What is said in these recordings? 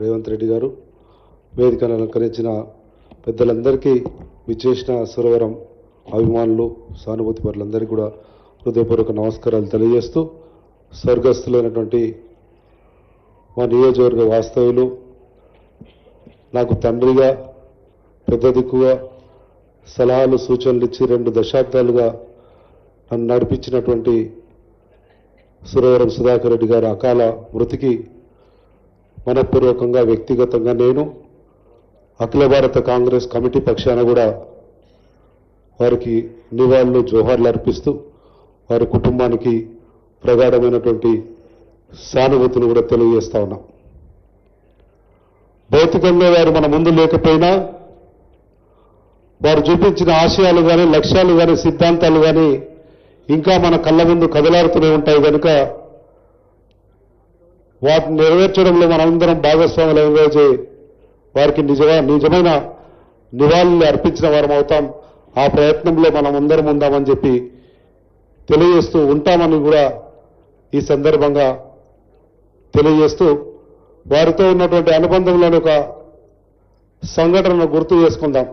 రేవంత్ రెడ్డి గారు, వేదికను అలంకరించిన పెద్దలందరికీ, విచ్చేసిన సురవరం అభిమానులు, సానుభూతి పరులందరికీ కూడా హృదయపూర్వక నమస్కారాలు తెలియజేస్తూ, స్వర్గస్థులైనటువంటి మా నియోజకవర్గ వాస్తవ్యులు, నాకు తండ్రిగా, పెద్ద దిక్కుగా సలహాలు సూచనలు ఇచ్చి 2 దశాబ్దాలుగా నన్ను నడిపించినటువంటి సురవరం సుధాకర్ రెడ్డి గారి అకాల మృతికి మనపూర్వకంగా వ్యక్తిగతంగా నేను అఖిల భారత కాంగ్రెస్ కమిటీ పక్షాన కూడా వారికి నివాళులు, జోహార్లు అర్పిస్తూ వారి కుటుంబానికి ప్రగాఢమైనటువంటి సానుభూతిని కూడా తెలియజేస్తా ఉన్నాం. భౌతికంగా వారు మన ముందు లేకపోయినా వారు చూపించిన ఆశయాలు కానీ, లక్ష్యాలు కానీ, సిద్ధాంతాలు కానీ ఇంకా మన కళ్ళ ముందు కదలాడుతూనే ఉంటాయి కనుక వాటిని నెరవేర్చడంలో మనందరం భాగస్వాములైన రోజే వారికి నిజమైన నివాళులు అర్పించిన వారం అవుతాం. ఆ ప్రయత్నంలో మనం అందరం ఉందామని చెప్పి తెలియజేస్తూ ఉంటామని కూడా ఈ సందర్భంగా తెలియజేస్తూ, వారితో ఉన్నటువంటి అనుబంధంలోని ఒక సంఘటనను గుర్తు చేసుకుందాం.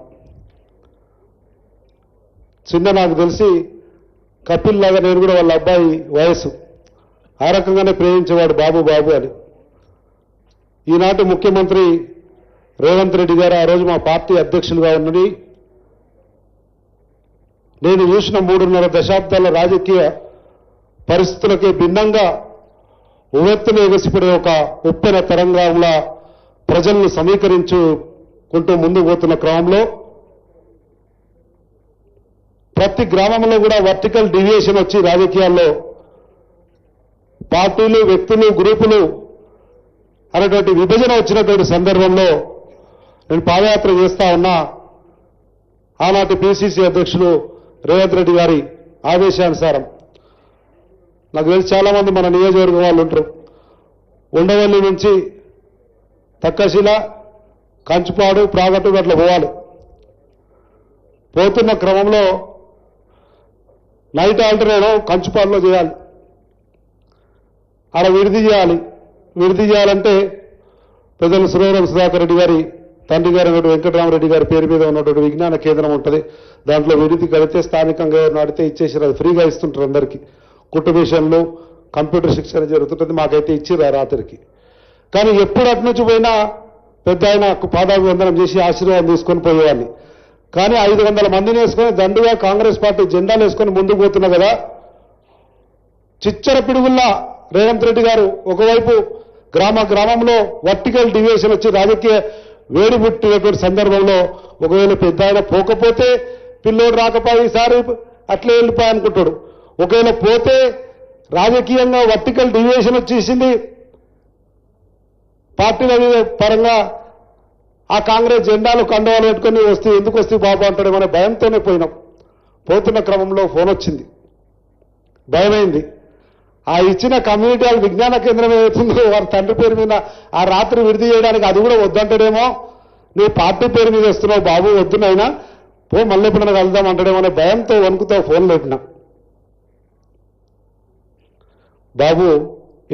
నాకు తెలిసి కపిల్ లాగా నేను కూడా వాళ్ళ అబ్బాయి వయసు ఆ రకంగానే ప్రేమించేవాడు, బాబు బాబు అని. ఈనాటి ముఖ్యమంత్రి రేవంత్ రెడ్డి గారు ఆ రోజు మా పార్టీ అధ్యక్షులుగా ఉన్నది. నేను చూసిన 3.5 దశాబ్దాల రాజకీయ పరిస్థితులకే భిన్నంగా ఉవ్వెత్తున ఎగసిపడే ఒక ఉప్పెన తరంగంలా ప్రజలను సమీకరించుకుంటూ ముందుకు పోతున్న క్రమంలో ప్రతి గ్రామంలో కూడా వర్టికల్ డివియేషన్ వచ్చి రాజకీయాల్లో పార్టీలు, వ్యక్తులు, గ్రూపులు అనేటువంటి విభజన వచ్చినటువంటి సందర్భంలో నేను పాదయాత్ర చేస్తా ఉన్నా. ఆనాటి పిసిసి అధ్యక్షులు రేవంత్ రెడ్డి గారి ఆదేశానుసారం నాకు తెలిసి చాలామంది మన నియోజకవర్గం వాళ్ళు ఉంటారు. ఉండవల్లి నుంచి తక్కశిల, కంచుపాడు, ప్రాగట్టు అట్లా పోవాలి. పోతున్న క్రమంలో నైట్ ఆల్టర్నేటివ్ కంచుపాడులో చేయాలి. ఆడ విడిది చేయాలి. విడిది చేయాలంటే పెద్దలు సురవరం సుధాకర్ రెడ్డి గారి తండ్రి గారు అన్నట్టు వెంకటరామరెడ్డి గారి పేరు మీద ఉన్నటువంటి విజ్ఞాన కేంద్రం ఉంటుంది. దాంట్లో విడిది కడితే స్థానికంగా నడితే ఇచ్చేసారు. అది ఫ్రీగా ఇస్తుంటారు అందరికీ. కుటుంబేషన్లు, కంప్యూటర్ శిక్షణ జరుగుతుంటుంది. మాకైతే ఇచ్చిర్రు ఆ రాత్రికి. కానీ ఎప్పుడు అటు నుంచి పోయినా పెద్ద ఆయన పాదాభివందనం చేసి ఆశీర్వాదం తీసుకొని పోయేవాడిని. కానీ 500 మందిని వేసుకొని దండుగా కాంగ్రెస్ పార్టీ జెండాలు వేసుకొని ముందుకు పోతున్నా కదా, చిచ్చర పిడుగుల్లా రేవంత్ రెడ్డి గారు ఒకవైపు గ్రామంలో వర్టికల్ డివియేషన్ వచ్చి రాజకీయ వేడి పుట్టినటువంటి సందర్భంలో ఒకవేళ పెద్ద ఆయన పోకపోతే పిల్లోడు రాకపోయి ఈసారి అట్లే వెళ్ళిపోయి అనుకుంటాడు. ఒకవేళ పోతే రాజకీయంగా వర్టికల్ డివియేషన్ వచ్చేసింది, పార్టీల పరంగా ఆ కాంగ్రెస్ జెండాలు కండవాలు పెట్టుకొని వస్తే ఎందుకు వస్తే బాబు అంటాడేమనే భయంతోనే పోయినాం. పోతున్న క్రమంలో ఫోన్ వచ్చింది. భయమైంది. ఆ ఇచ్చిన కమ్యూనిటీ హాల్ విజ్ఞాన కేంద్రం ఏమవుతుందో వారి తండ్రి పేరు మీద ఆ రాత్రి విడిది చేయడానికి అది కూడా వద్దంటాడేమో, నువ్వు పార్టీ పేరు మీద వస్తున్నావు బాబు, వద్దునైనా పో, మళ్ళీ ఎప్పుడైనా కలుద్దాం అంటాడేమో అనే భయంతో వణుకుతో ఫోన్ పెట్టినా. బాబు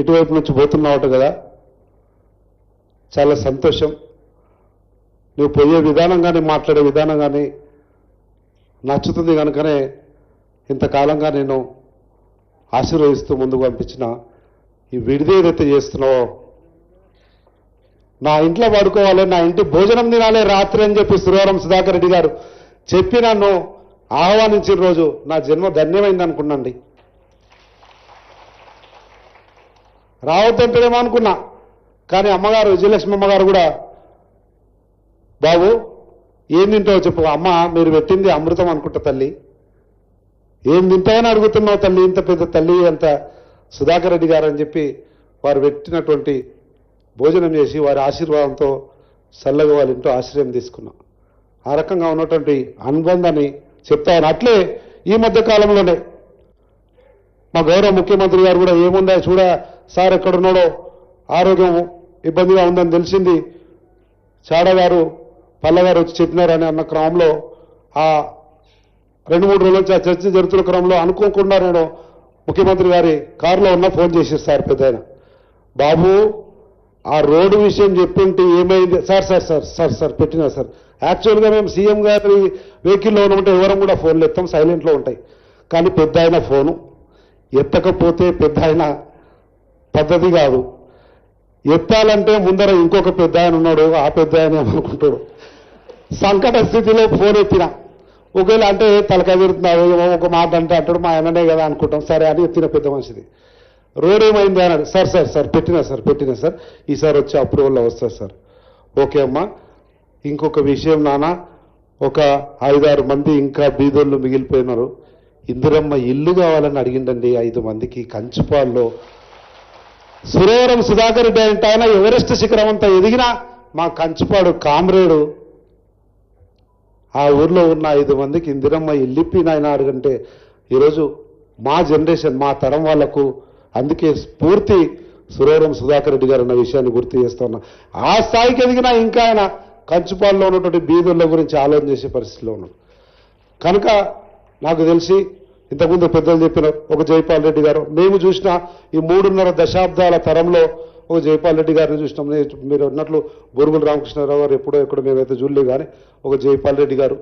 ఇటువైపు నుంచి పోతున్నావట కదా, చాలా సంతోషం. నువ్వు పోయే విధానం కానీ మాట్లాడే విధానం కానీ నచ్చుతుంది కనుకనే ఇంతకాలంగా నేను ఆశీర్వదిస్తూ ముందుకు పంపించిన ఈ విడిది ఏదైతే చేస్తున్నావో, నా ఇంట్లో పడుకోవాలి, నా ఇంటి భోజనం తినాలి రాత్రి అని చెప్పి సురవరం సుధాకర్ రెడ్డి గారు చెప్పి నన్ను ఆహ్వానించిన రోజు నా జన్మ ధన్యమైంది అనుకున్నాండి. రావద్దంటేనేమో అనుకున్నా. కానీ అమ్మగారు, విజయలక్ష్మి అమ్మగారు కూడా, బాబు ఏం తింటావో చెప్పు. అమ్మ మీరు పెట్టింది అమృతం అనుకుంటా తల్లి, ఏం తింటావని అడుగుతున్నావు తల్లి, ఇంత పెద్ద తల్లి అంత సుధాకర్ రెడ్డి గారు అని చెప్పి వారు పెట్టినటువంటి భోజనం చేసి వారి ఆశీర్వాదంతో చల్లగా వాళ్ళ ఇంట్లో ఆశ్రయం తీసుకున్నాం. ఆ రకంగా ఉన్నటువంటి అనుబంధాన్ని చెప్తాను. అట్లే ఈ మధ్య కాలంలోనే మా గౌరవ ముఖ్యమంత్రి గారు కూడా ఏముందా చూడ సార్ ఎక్కడున్నాడో, ఆరోగ్యం ఇబ్బందిగా ఉందని తెలిసింది, చాడగారు పల్లగారు వచ్చి చెప్పినారని అన్న క్రమంలో ఆ 2-3 రోజుల నుంచి ఆ చర్చ జరుగుతున్న క్రమంలో అనుకోకుండా నేను ముఖ్యమంత్రి గారి కారులో ఉన్న ఫోన్ చేశారు సార్ పెద్ద ఆయన, బాబు ఆ రోడ్డు విషయం చెప్తుంటే ఏమైంది sir sir sir sir sir పెట్టినా సార్ యాక్చువల్గా మేము సీఎం గారి వెహికల్లో ఉన్నప్పుడు ఎవరం కూడా ఫోన్లు ఎత్తాం, సైలెంట్లో ఉంటాయి. కానీ పెద్ద ఆయన ఫోను ఎత్తకపోతే పెద్ద ఆయన పద్ధతి కాదు. ఎత్తాలంటే ముందర ఇంకొక పెద్ద ఆయన ఉన్నాడు, ఆ పెద్ద ఆయన ఏమనుకుంటాడు. సంకట స్థితిలో ఫోన్ ఎత్తిన ఒకవేళ అంటే తలకాయ పెడుతున్నాడు, ఒక మాట అంటే అంటాడు మా ఆయననే కదా అనుకుంటాం. సరే అని ఎత్తిన పెద్ద మనిషిది. రోడ్ ఏమైంది అన్నాడు. సార్ సార్ సార్ పెట్టినా సార్ ఈసారి వచ్చి అప్రూవల్లో వస్తుంది సార్. ఓకే అమ్మా, ఇంకొక విషయం నాన్న, ఒక 5-6 మంది ఇంకా బీదోళ్ళు మిగిలిపోయినారు. ఇందిరమ్మ ఇల్లు కావాలని అడిగిండండి 5 మందికి కంచుపాల్లో. సురవరం సుధాకర్ రెడ్డి అంటే ఆయన ఎవరెస్ట్ శిఖరం అంతా ఎదిగినా మా కంచుపాడు కామ్రేడు ఆ ఊర్లో ఉన్న 5 మందికి ఇందిరమ్మ ఇల్లిప్పి నాయన అడుగంటే ఈరోజు మా జనరేషన్ మా తరం వాళ్లకు అందుకే స్ఫూర్తి సురవరం సుధాకర్ రెడ్డి గారు అన్న విషయాన్ని గుర్తు చేస్తా ఉన్నా. ఆ స్థాయికి ఎదిగినా ఇంకా ఆయన కంచుపాల్లో ఉన్నటువంటి బీదుల గురించి ఆలోచన చేసే పరిస్థితిలో ఉన్నాడు. కనుక నాకు తెలిసి ఇంతకుముందు పెద్దలు చెప్పిన ఒక జైపాల్ రెడ్డి గారు, మేము చూసిన ఈ 3.5 దశాబ్దాల తరంలో ఒక జైపాల్ రెడ్డి గారిని చూసినాం. మీరు అన్నట్లు బొరుగుల రామకృష్ణారావు గారు ఎప్పుడో ఎక్కడో మేమైతే చూడలే, కానీ ఒక జైపాల్ రెడ్డి గారు,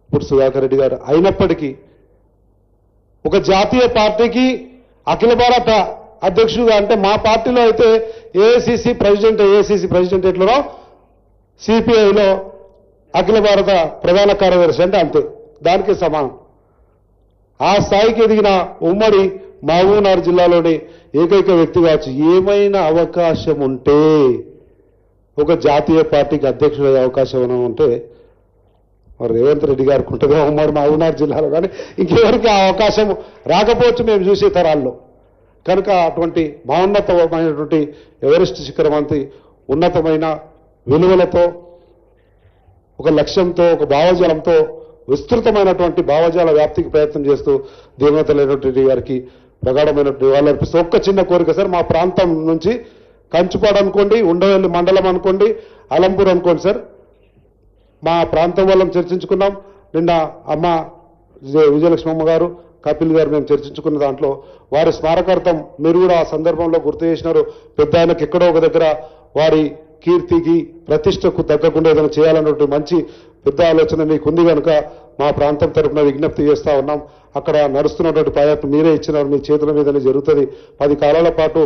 ఇప్పుడు సుధాకర్ రెడ్డి గారు అయినప్పటికీ ఒక జాతీయ పార్టీకి అఖిల భారత అధ్యక్షుడుగా, అంటే మా పార్టీలో అయితే ఏఐసిసి ప్రెసిడెంట్ ఎట్లనో సిపిఐలో అఖిల భారత ప్రధాన కార్యదర్శి అంటే అంతే, దానికి సమానం. ఆ స్థాయికి ఎదిగిన ఉమ్మడి మహబూబ్నగర్ జిల్లాలోని ఏకైక వ్యక్తి కావచ్చు. ఏమైనా అవకాశం ఉంటే ఒక జాతీయ పార్టీకి అధ్యక్షుడయ్యే అవకాశం ఏమైనా ఉంటే మరి రేవంత్ రెడ్డి గారికి ఉంటుందో ఉమ్మడి మహబూబ్నగర్ జిల్లాలో, కానీ ఇంకెవరికి ఆ అవకాశం రాకపోవచ్చు మేము చూసే తరాల్లో. కనుక అటువంటి మహోన్నతమైనటువంటి ఎవరెస్ట్ శిఖరం అంత ఉన్నతమైన విలువలతో, ఒక లక్ష్యంతో, ఒక భావజాలంతో, విస్తృతమైనటువంటి భావజాల వ్యాప్తికి ప్రయత్నం చేస్తూ దేవతలైనటువంటి రెడ్డి గారికి ప్రగాఢమైనటువంటి వాళ్ళు అర్పిస్తూ ఒక్క చిన్న కోరిక సార్, మా ప్రాంతం నుంచి కంచుపాడు అనుకోండి, ఉండవల్లి మండలం అనుకోండి, అలంపూర్ అనుకోండి సార్, మా ప్రాంతం వాళ్ళని చర్చించుకున్నాం. నిన్న అమ్మ విజయలక్ష్మమ్మ గారు, కపిల్ గారు మేము చర్చించుకున్న దాంట్లో వారి స్మారకార్థం మీరు కూడా ఆ సందర్భంలో గుర్తు చేసినారు. పెద్ద ఆయనకు ఎక్కడో ఒక దగ్గర వారి కీర్తికి ప్రతిష్టకు తగ్గకుండా ఏదైనా చేయాలన్నటువంటి మంచి పెద్ద ఆలోచన మీకు ఉంది కనుక మా ప్రాంతం తరఫున విజ్ఞప్తి చేస్తా ఉన్నాం. అక్కడ నడుస్తున్నటువంటి ప్రయత్నం మీరే ఇచ్చినారు, మీ చేతుల మీదనే జరుగుతుంది. 10 కాలాల పాటు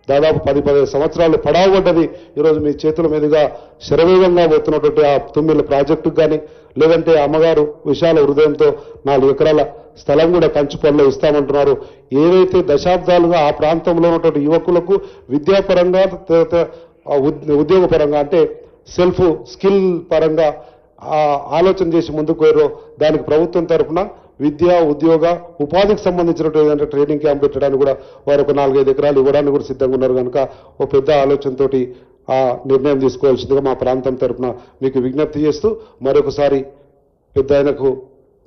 దాదాపు 10-15 సంవత్సరాలు పడావబడ్డది. ఈరోజు మీ చేతుల మీదుగా శరవేగంగా పోతున్నటువంటి ఆ తుమ్మిళ్ళ ప్రాజెక్టుకు కానీ, లేదంటే అమ్మగారు విశాల హృదయంతో 4 ఎకరాల స్థలం కూడా కంచుపల్లిలో ఇస్తామంటున్నారు. ఏదైతే దశాబ్దాలుగా ఆ ప్రాంతంలో ఉన్నటువంటి యువకులకు విద్యాపరంగా, ఉద్యోగపరంగా, అంటే సెల్ఫ్ స్కిల్ పరంగా ఆలోచన చేసి ముందుకు పోయారో దానికి ప్రభుత్వం తరఫున విద్య, ఉద్యోగ, ఉపాధికి సంబంధించినటువంటి ట్రైనింగ్ క్యాంప్ పెట్టడానికి కూడా వారు ఒక 4-5 ఎకరాలు ఇవ్వడానికి కూడా సిద్ధంగా ఉన్నారు. కనుక ఓ పెద్ద ఆలోచనతోటి ఆ నిర్ణయం తీసుకోవాల్సిందిగా మా ప్రాంతం తరఫున మీకు విజ్ఞప్తి చేస్తూ మరొకసారి పెద్ద ఆయనకు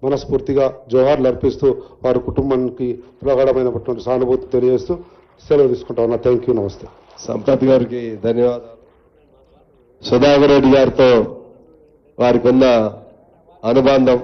మనస్ఫూర్తిగా జోహార్లు అర్పిస్తూ వారి కుటుంబానికి ప్రగాఢమైనటువంటి సానుభూతి తెలియజేస్తూ సెలవు తీసుకుంటా ఉన్నా. థ్యాంక్ యూ, నమస్తే. సంపత్ గారికి ధన్యవాదాలు. సుధాకర్ రెడ్డి గారితో వారికి ఉన్న అనుబంధం